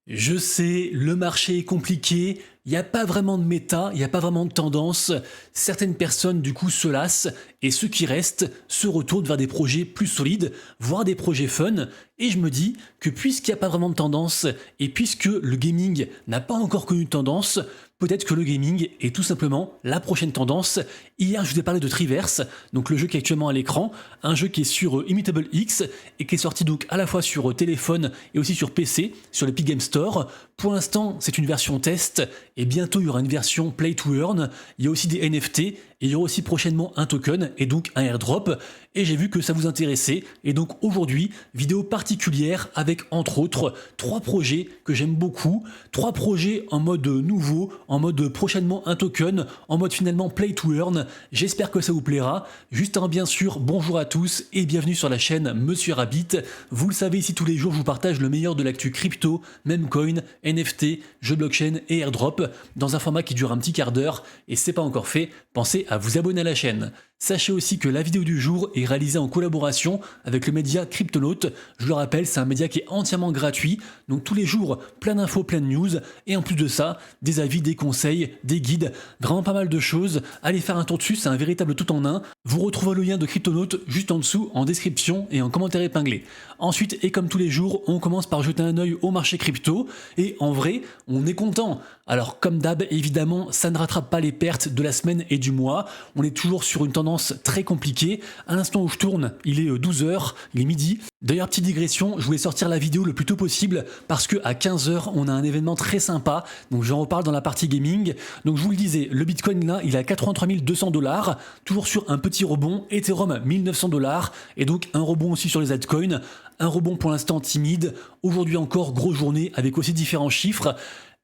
Je sais, le marché est compliqué, il n'y a pas vraiment de méta, il n'y a pas vraiment de tendance. Certaines personnes du coup se lassent et ceux qui restent se retournent vers des projets plus solides, voire des projets fun. Et je me dis que puisqu'il n'y a pas vraiment de tendance et puisque le gaming n'a pas encore connu de tendance, peut-être que le gaming est tout simplement la prochaine tendance. Hier, je vous ai parlé de Triverse, donc le jeu qui est actuellement à l'écran, un jeu qui est sur Immutable X et qui est sorti donc à la fois sur téléphone et aussi sur PC, sur l'Epic Game Store. Pour l'instant, c'est une version test et bientôt il y aura une version Play to Earn. Il y a aussi des NFT et il y aura aussi prochainement un token et donc un airdrop. Et j'ai vu que ça vous intéressait. Et donc aujourd'hui, vidéo particulière avec entre autres 3 projets que j'aime beaucoup. 3 projets en mode nouveau, en mode prochainement un token, en mode finalement Play to Earn. J'espère que ça vous plaira. Juste un bien sûr, bonjour à tous et bienvenue sur la chaîne Monsieur Rabbit. Vous le savez, ici tous les jours, je vous partage le meilleur de l'actu crypto, meme coin, NFT, jeux blockchain et airdrop dans un format qui dure un petit quart d'heure. Et si c'est pas encore fait, pensez à vous abonner à la chaîne. Sachez aussi que la vidéo du jour est réalisée en collaboration avec le média Cryptonaut. Je le rappelle, c'est un média qui est entièrement gratuit, donc tous les jours, plein d'infos, plein de news, et en plus de ça, des avis, des conseils, des guides, vraiment pas mal de choses. Allez faire un tour dessus, c'est un véritable tout en un. Vous retrouverez le lien de Cryptonaut juste en dessous, en description et en commentaire épinglé. Ensuite, et comme tous les jours, on commence par jeter un œil au marché crypto, et en vrai, on est content. Alors comme d'hab, évidemment, ça ne rattrape pas les pertes de la semaine et du mois. On est toujours sur une tendance très compliquée. À l'instant où je tourne, il est 12h, il est midi. D'ailleurs, petite digression, je voulais sortir la vidéo le plus tôt possible parce qu'à 15h, on a un événement très sympa. Donc j'en reparle dans la partie gaming. Donc je vous le disais, le Bitcoin là, il est à 83 200 $, toujours sur un petit rebond. Ethereum 1900 $, et donc un rebond aussi sur les altcoins. Un rebond pour l'instant timide. Aujourd'hui encore, grosse journée avec aussi différents chiffres.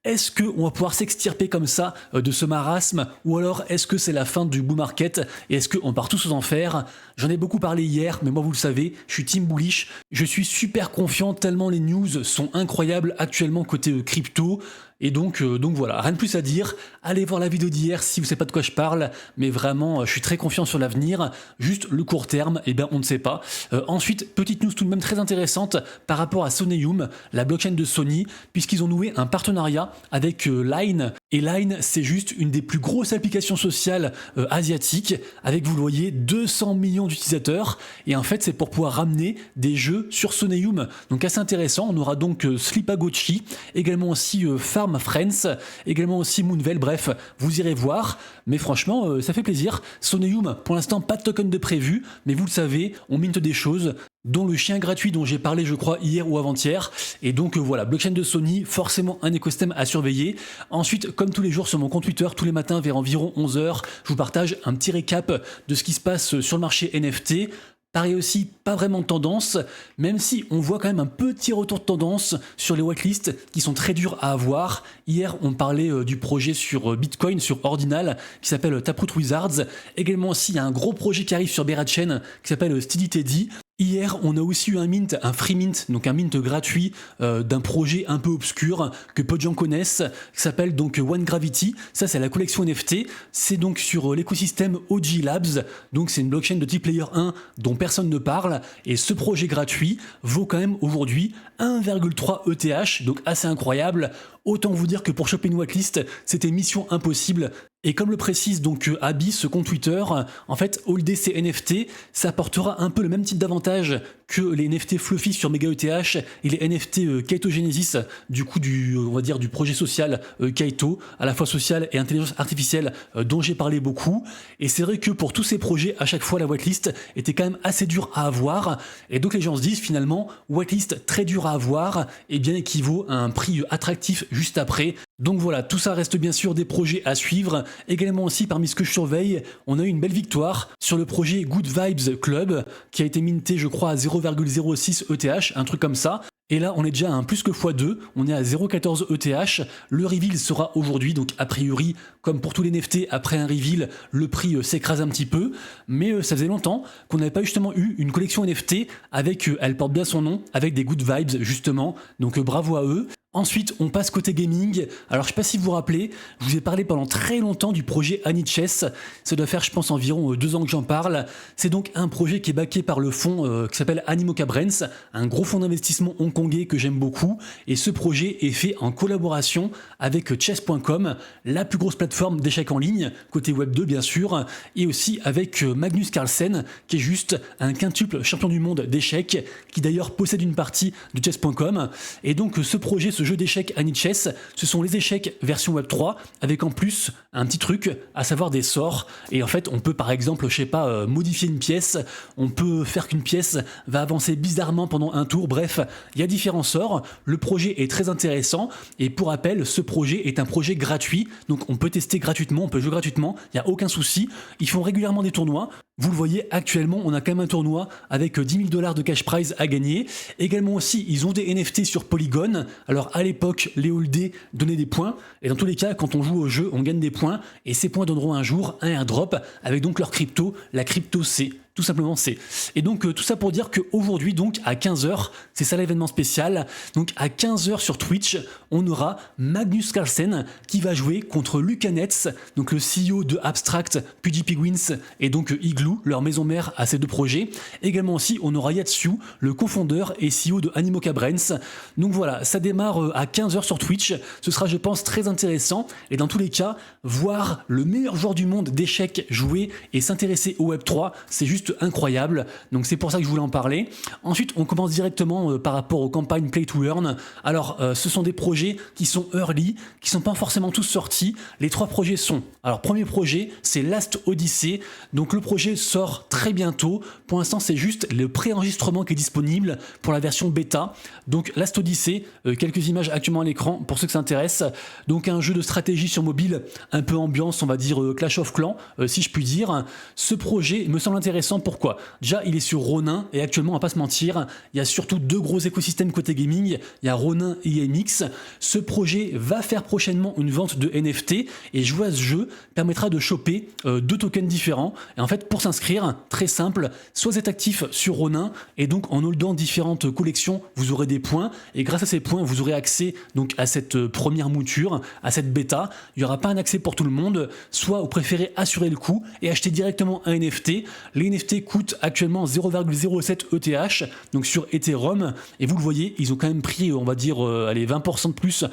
Est-ce qu'on va pouvoir s'extirper comme ça de ce marasme, ou alors est-ce que c'est la fin du bull market et est-ce qu'on part tous aux enfers? J'en ai beaucoup parlé hier, mais moi vous le savez, je suis team bullish, je suis super confiant tellement les news sont incroyables actuellement côté crypto. Et donc voilà, rien de plus à dire. Allez voir la vidéo d'hier si vous ne savez pas de quoi je parle, mais vraiment, je suis très confiant sur l'avenir. Juste le court terme, eh bien, on ne sait pas. Ensuite, petite news tout de même très intéressante par rapport à Soneum, la blockchain de Sony, puisqu'ils ont noué un partenariat avec Line. Et Line, c'est juste une des plus grosses applications sociales asiatiques, avec, vous le voyez, 200 millions d'utilisateurs. Et en fait, c'est pour pouvoir ramener des jeux sur Soneum. Donc assez intéressant. On aura donc Slipagochi, également aussi Farm Friends, également aussi Moonvel, bref, vous irez voir, mais franchement, ça fait plaisir. Soneum, pour l'instant, pas de token de prévu, mais vous le savez, on minte des choses, dont le chien gratuit dont j'ai parlé, je crois, hier ou avant-hier, et donc voilà, blockchain de Sony, forcément un écosystème à surveiller. Ensuite, comme tous les jours sur mon compte Twitter, tous les matins vers environ 11h, je vous partage un petit récap de ce qui se passe sur le marché NFT. Pareil aussi, pas vraiment de tendance, même si on voit quand même un petit retour de tendance sur les whitelists qui sont très durs à avoir. Hier, on parlait du projet sur Bitcoin, sur Ordinal, qui s'appelle Taproot Wizards. Également aussi, il y a un gros projet qui arrive sur Berachain, qui s'appelle Steady Teddy. Hier, on a aussi eu un mint, un free mint, donc un mint gratuit d'un projet un peu obscur que peu de gens connaissent, qui s'appelle donc One Gravity. Ça, c'est la collection NFT. C'est donc sur l'écosystème OG Labs. Donc, c'est une blockchain de type Layer 1 dont personne ne parle. Et ce projet gratuit vaut quand même aujourd'hui 1,3 ETH, donc assez incroyable. Autant vous dire que pour choper une whitelist, c'était mission impossible. Et comme le précise donc Abby, ce compte Twitter, en fait, holder ces NFT, ça apportera un peu le même type d'avantage que les NFT Fluffy sur MegaETH et les NFT Kaito Genesis, du coup on va dire du projet social Kaito, à la fois social et intelligence artificielle dont j'ai parlé beaucoup. Et c'est vrai que pour tous ces projets, à chaque fois la whitelist était quand même assez dure à avoir. Et donc les gens se disent finalement, whitelist très dur à avoir, et bien équivaut à un prix attractif juste après. Donc voilà, tout ça reste bien sûr des projets à suivre. Également aussi, parmi ce que je surveille, on a eu une belle victoire sur le projet Good Vibes Club, qui a été minté, je crois, à 0,06 ETH, un truc comme ça. Et là, on est déjà à un plus que x2, on est à 0,14 ETH. Le reveal sera aujourd'hui, donc a priori, comme pour tous les NFT, après un reveal, le prix s'écrase un petit peu. Mais ça faisait longtemps qu'on n'avait pas justement eu une collection NFT avec, elle porte bien son nom, avec des good vibes justement. Donc bravo à eux. Ensuite, on passe côté gaming. Alors, je sais pas si vous vous rappelez, je vous ai parlé pendant très longtemps du projet Anichess. Ça doit faire, je pense, environ 2 ans que j'en parle. C'est donc un projet qui est backé par le fonds qui s'appelle Animoca Brands, un gros fonds d'investissement hongkongais que j'aime beaucoup. Et ce projet est fait en collaboration avec chess.com, la plus grosse plateforme d'échecs en ligne, côté Web 2 bien sûr, et aussi avec Magnus Carlsen, qui est juste un quintuple champion du monde d'échecs, qui d'ailleurs possède une partie de chess.com. Et donc ce projet, ce jeu d'échecs Anichess, ce sont les échecs version Web 3, avec en plus un petit truc, à savoir des sorts. Et en fait, on peut par exemple, je sais pas, modifier une pièce, on peut faire qu'une pièce va avancer bizarrement pendant un tour, bref, il y a différents sorts. Le projet est très intéressant, et pour rappel, ce projet est un projet gratuit, donc on peut tester gratuitement, on peut jouer gratuitement, il n'y a aucun souci. Ils font régulièrement des tournois. Vous le voyez, actuellement, on a quand même un tournoi avec 10 000 $ de cash prize à gagner. Également aussi, ils ont des NFT sur Polygon. Alors à l'époque, les holdés donnaient des points. Et dans tous les cas, quand on joue au jeu, on gagne des points. Et ces points donneront un jour un airdrop avec donc leur crypto, la crypto C. Tout simplement C. Et donc tout ça pour dire qu'aujourd'hui, donc à 15h, c'est ça l'événement spécial. Donc à 15h sur Twitch, on aura Magnus Carlsen qui va jouer contre Lucanets, donc le CEO de Abstract, PG Penguins et donc Igloo, leur maison mère à ces deux projets. Également aussi, on aura Yatsu, le cofondeur et CEO de Animoca Brands. Donc voilà, ça démarre à 15h sur Twitch. Ce sera, je pense, très intéressant. Et dans tous les cas, voir le meilleur joueur du monde d'échecs jouer et s'intéresser au Web3, c'est juste incroyable, donc c'est pour ça que je voulais en parler. Ensuite, on commence directement par rapport aux campagnes Play to Earn. Alors, ce sont des projets qui sont early, qui sont pas forcément tous sortis. Les 3 projets sont, alors premier projet, c'est Last Odyssey, donc le projet sort très bientôt. Pour l'instant, c'est juste le préenregistrement qui est disponible pour la version bêta. Donc Last Odyssey, quelques images actuellement à l'écran pour ceux que ça intéresse. Donc un jeu de stratégie sur mobile, un peu ambiance, on va dire Clash of Clans, si je puis dire. Ce projet me semble intéressant. Pourquoi? Déjà, il est sur Ronin et actuellement, on va pas se mentir, il y a surtout 2 gros écosystèmes côté gaming. Il y a Ronin et IMX. Ce projet va faire prochainement une vente de NFT et jouer à ce jeu permettra de choper 2 tokens différents. Et en fait, pour s'inscrire, très simple, soit vous êtes actif sur Ronin et donc en holdant différentes collections, vous aurez des points et grâce à ces points, vous aurez accès donc à cette première mouture, à cette bêta. Il n'y aura pas un accès pour tout le monde, soit vous préférez assurer le coup et acheter directement un NFT. Les NFT coûtent actuellement 0,07 ETH, donc sur Ethereum, et vous le voyez, ils ont quand même pris, on va dire, allez, 20% de plus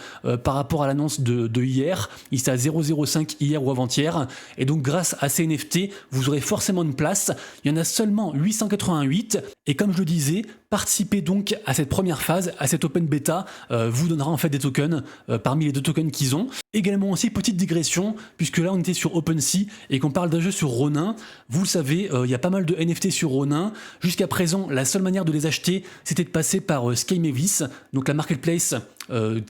par rapport à l'annonce de hier. Ils étaient à 0,05 hier ou avant-hier, et donc grâce à ces NFT, vous aurez forcément une place. Il y en a seulement 888, et comme je le disais, participer donc à cette première phase, à cette open beta, vous donnera en fait des tokens parmi les 2 tokens qu'ils ont. Également aussi, petite digression, puisque là on était sur OpenSea et qu'on parle d'un jeu sur Ronin, vous le savez, il y a pas mal de NFT sur Ronin. Jusqu'à présent, la seule manière de les acheter, c'était de passer par Sky Mavis, donc la marketplace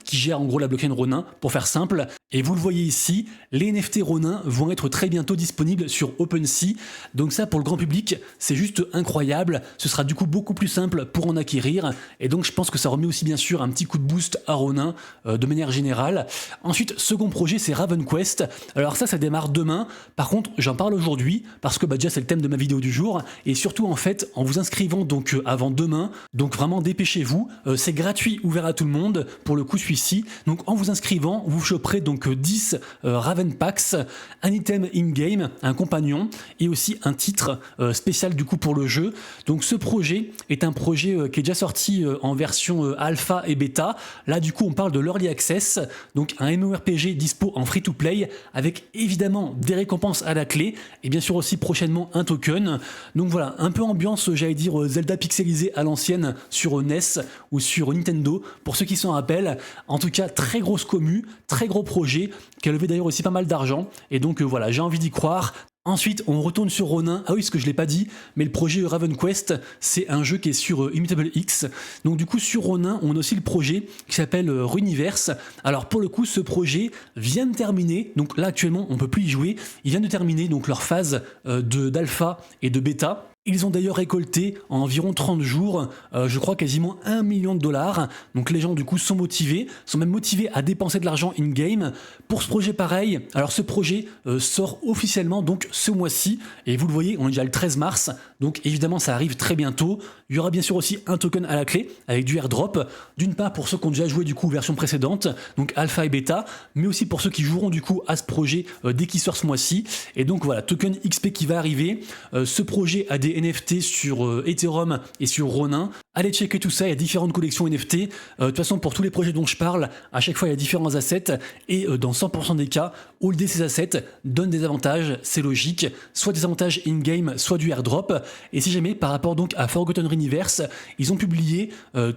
qui gère en gros la blockchain Ronin, pour faire simple. Et vous le voyez ici, les NFT Ronin vont être très bientôt disponibles sur OpenSea. Donc ça, pour le grand public, c'est juste incroyable. Ce sera du coup beaucoup plus simple pour en acquérir. Et donc je pense que ça remet aussi bien sûr un petit coup de boost à Ronin de manière générale. Ensuite, second projet, c'est Raven Quest. Alors ça démarre demain. Par contre, j'en parle aujourd'hui parce que déjà c'est le thème de ma vidéo du jour. Et surtout en fait, en vous inscrivant donc avant demain, donc vraiment dépêchez-vous. C'est gratuit, ouvert à tout le monde. Pour le coup, celui-ci. Donc en vous inscrivant, vous choperez donc 10 Raven Packs, un item in-game, un compagnon et aussi un titre spécial du coup pour le jeu. Donc ce projet est un projet qui est déjà sorti en version alpha et bêta. Là du coup on parle de l'early access, donc un MMORPG dispo en free-to-play avec évidemment des récompenses à la clé et bien sûr aussi prochainement un token. Donc voilà, un peu ambiance, j'allais dire Zelda pixelisé à l'ancienne sur NES ou sur Nintendo pour ceux qui s'en rappellent. En tout cas, très grosse commu, très gros projet, qui a levé d'ailleurs aussi pas mal d'argent. Et donc voilà, j'ai envie d'y croire. Ensuite, on retourne sur Ronin. Ah oui, ce que je l'ai pas dit, mais le projet Raven Quest, c'est un jeu qui est sur Immutable X. Donc du coup, sur Ronin, on a aussi le projet qui s'appelle Runiverse. Alors pour le coup, ce projet vient de terminer. Donc là, actuellement, on peut plus y jouer. Il vient de terminer donc leur phase d'alpha et de bêta. Ils ont d'ailleurs récolté en environ 30 jours, je crois quasiment 1 million de $. Donc les gens du coup sont motivés, sont même motivés à dépenser de l'argent in-game. Pour ce projet pareil, alors ce projet sort officiellement donc ce mois-ci. Et vous le voyez, on est déjà le 13 mars. Donc évidemment ça arrive très bientôt. Il y aura bien sûr aussi un token à la clé avec du airdrop, d'une part pour ceux qui ont déjà joué du coup version précédente, donc alpha et bêta, mais aussi pour ceux qui joueront du coup à ce projet dès qu'il sort ce mois-ci. Et donc voilà, token XP qui va arriver. Ce projet a des NFT sur Ethereum et sur Ronin. Allez checker tout ça, il y a différentes collections NFT. De toute façon, pour tous les projets dont je parle, à chaque fois il y a différents assets et dans 100% des cas, holder ces assets donne des avantages, c'est logique, soit des avantages in-game, soit du airdrop. Et si jamais, par rapport donc à Forgotten Universe, ils ont publié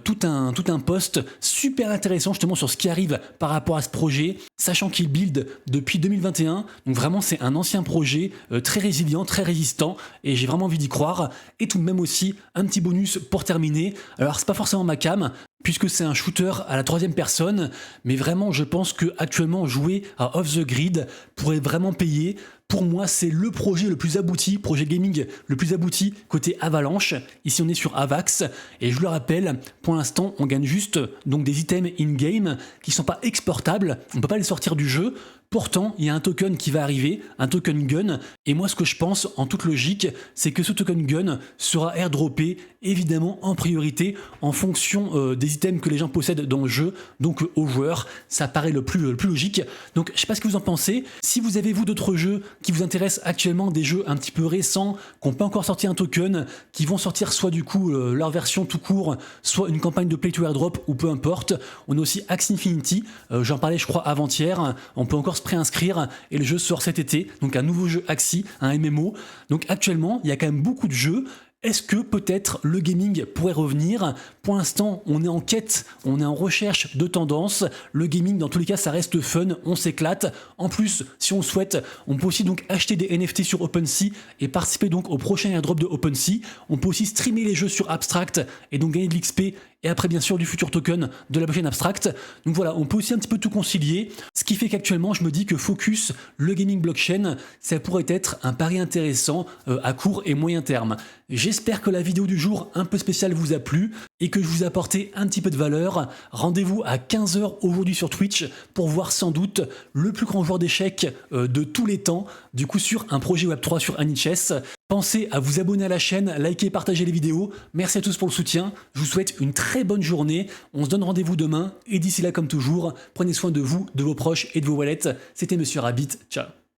tout un post super intéressant justement sur ce qui arrive par rapport à ce projet, sachant qu'ils build depuis 2021, donc vraiment c'est un ancien projet très résilient, très résistant, et j'ai vraiment envie d'y croire. Et tout de même aussi un petit bonus pour terminer, alors c'est pas forcément ma cam, puisque c'est un shooter à la troisième personne, mais vraiment je pense que actuellement jouer à Off the Grid pourrait vraiment payer. Pour moi, c'est le projet le plus abouti, projet gaming le plus abouti côté Avalanche. Ici, on est sur Avax. Et je le rappelle, pour l'instant, on gagne juste donc des items in-game qui ne sont pas exportables. On ne peut pas les sortir du jeu. Pourtant, il y a un token qui va arriver, un token gun. Et moi, ce que je pense, en toute logique, c'est que ce token gun sera airdroppé, évidemment, en priorité, en fonction des items que les gens possèdent dans le jeu. Donc, aux joueurs, ça paraît le plus logique. Donc, je ne sais pas ce que vous en pensez. Si vous avez, vous, d'autres jeux qui vous intéressent actuellement, des jeux un petit peu récents, qui n'ont pas encore sorti un token, qui vont sortir soit du coup leur version tout court, soit une campagne de play to airdrop ou peu importe. On a aussi Axie Infinity, j'en parlais je crois avant-hier, on peut encore se préinscrire et le jeu sort cet été, donc un nouveau jeu Axie, un MMO. Donc actuellement il y a quand même beaucoup de jeux. Est-ce que peut-être le gaming pourrait revenir? Pour l'instant, on est en quête, on est en recherche de tendances. Le gaming, dans tous les cas, ça reste fun, on s'éclate. En plus, si on le souhaite, on peut aussi donc acheter des NFT sur OpenSea et participer donc au prochain airdrop de OpenSea. On peut aussi streamer les jeux sur Abstract et donc gagner de l'XP et après bien sûr du futur token de la blockchain Abstract. Donc voilà, on peut aussi un petit peu tout concilier, ce qui fait qu'actuellement je me dis que focus le gaming blockchain, ça pourrait être un pari intéressant à court et moyen terme. J'espère que la vidéo du jour un peu spéciale vous a plu et que je vous ai apporté un petit peu de valeur. Rendez-vous à 15 h aujourd'hui sur Twitch pour voir sans doute le plus grand joueur d'échecs de tous les temps, du coup sur un projet Web3 sur Anichess. Pensez à vous abonner à la chaîne, liker, partager les vidéos. Merci à tous pour le soutien. Je vous souhaite une très bonne journée. On se donne rendez-vous demain. Et d'ici là, comme toujours, prenez soin de vous, de vos proches et de vos wallets. C'était Monsieur Rabbit. Ciao.